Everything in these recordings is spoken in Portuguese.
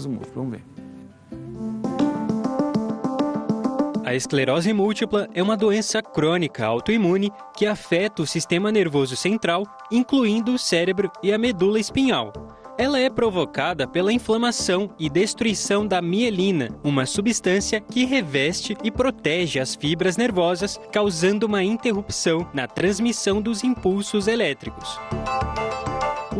esclerose múltipla. Vamos ver. A esclerose múltipla é uma doença crônica autoimune que afeta o sistema nervoso central, incluindo o cérebro e a medula espinhal. Ela é provocada pela inflamação e destruição da mielina, uma substância que reveste e protege as fibras nervosas, causando uma interrupção na transmissão dos impulsos elétricos.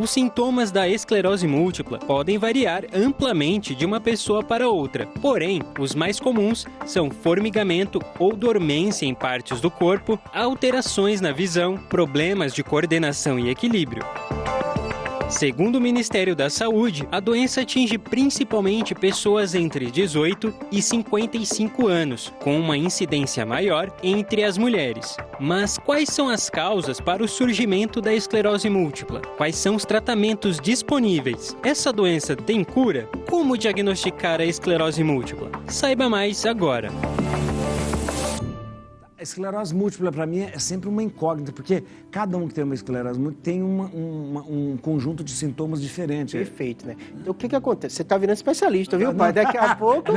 Os sintomas da esclerose múltipla podem variar amplamente de uma pessoa para outra, porém, os mais comuns são formigamento ou dormência em partes do corpo, alterações na visão, problemas de coordenação e equilíbrio. Segundo o Ministério da Saúde, a doença atinge principalmente pessoas entre 18 e 55 anos, com uma incidência maior entre as mulheres. Mas quais são as causas para o surgimento da esclerose múltipla? Quais são os tratamentos disponíveis? Essa doença tem cura? Como diagnosticar a esclerose múltipla? Saiba mais agora. A esclerose múltipla, para mim, é sempre uma incógnita, porque cada um que tem uma esclerose múltipla tem um conjunto de sintomas diferentes. Perfeito, né? Então, o que acontece? Você está virando especialista, viu, pai? Daqui a pouco...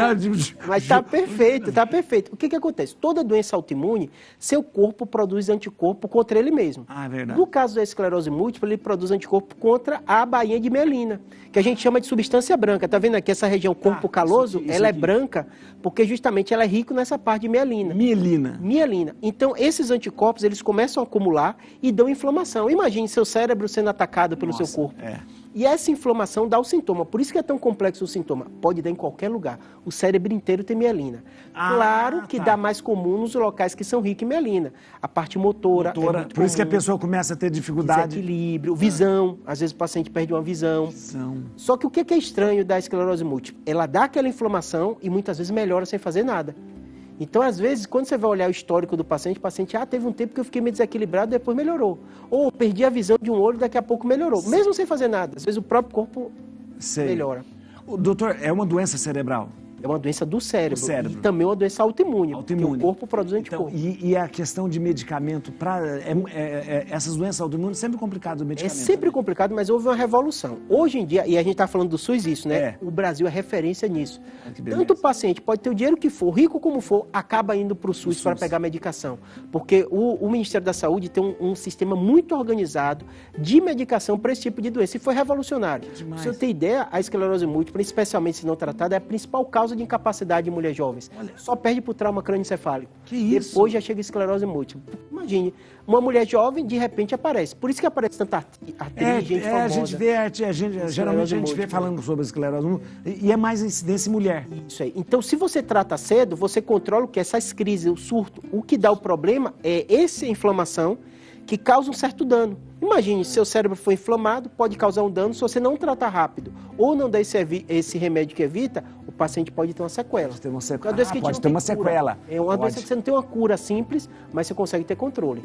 Mas está perfeito, está perfeito. O que acontece? Toda doença autoimune, seu corpo produz anticorpo contra ele mesmo. Ah, é verdade. No caso da esclerose múltipla, ele produz anticorpo contra a bainha de mielina, que a gente chama de substância branca. Tá vendo aqui essa região corpo caloso? Isso ela aqui é branca porque justamente ela é rica nessa parte de mielina. Mielina. Então, esses anticorpos, eles começam a acumular e dão inflamação. Imagine seu cérebro sendo atacado pelo seu corpo. E essa inflamação dá o sintoma. Por isso que é tão complexo o sintoma. Pode dar em qualquer lugar. O cérebro inteiro tem mielina. Claro que dá mais comum nos locais que são ricos em mielina. A parte motora é muito por isso que a pessoa começa a ter dificuldade. Desequilíbrio, visão. Às vezes o paciente perde uma visão. Só que o que é estranho da esclerose múltipla? Ela dá aquela inflamação e muitas vezes melhora sem fazer nada. Então, às vezes, quando você vai olhar o histórico do paciente, teve um tempo que eu fiquei meio desequilibrado, depois melhorou. Ou perdi a visão de um olho, daqui a pouco melhorou. Mesmo sem fazer nada. Às vezes o próprio corpo melhora. Doutor, é uma doença cerebral? É uma doença do cérebro. E também uma doença autoimune. Que o corpo produz anticorpo. E a questão de medicamento, essas doenças autoimunes, sempre complicado o medicamento. É sempre complicado, mas houve uma revolução. Hoje em dia, e a gente está falando do SUS isso, né? O Brasil é referência nisso. Tanto o paciente pode ter o dinheiro que for, rico como for, acaba indo para o SUS para pegar medicação. Porque o Ministério da Saúde tem um sistema muito organizado de medicação para esse tipo de doença. E foi revolucionário. Pra você ter ideia, a esclerose múltipla, especialmente se não tratada, é a principal causa de incapacidade de mulheres jovens. Só perde por trauma crânioencefálico. Que isso? Depois já chega a esclerose múltipla. Imagine, uma mulher jovem, de repente, aparece. Por isso que aparece tanta atriz, gente famosa. A gente vê, geralmente a gente vê falando sobre a esclerose múltipla, e é mais incidência em mulher. Isso aí. Então, se você trata cedo, você controla o que? Essas crises, o surto. O que dá o problema é essa inflamação que causa um certo dano. Imagine, se seu cérebro for inflamado, pode causar um dano se você não tratar rápido. Ou não dar esse remédio que evita, o paciente pode ter uma sequela. Pode ter uma sequela. É uma doença que você não tem uma cura simples, mas você consegue ter controle.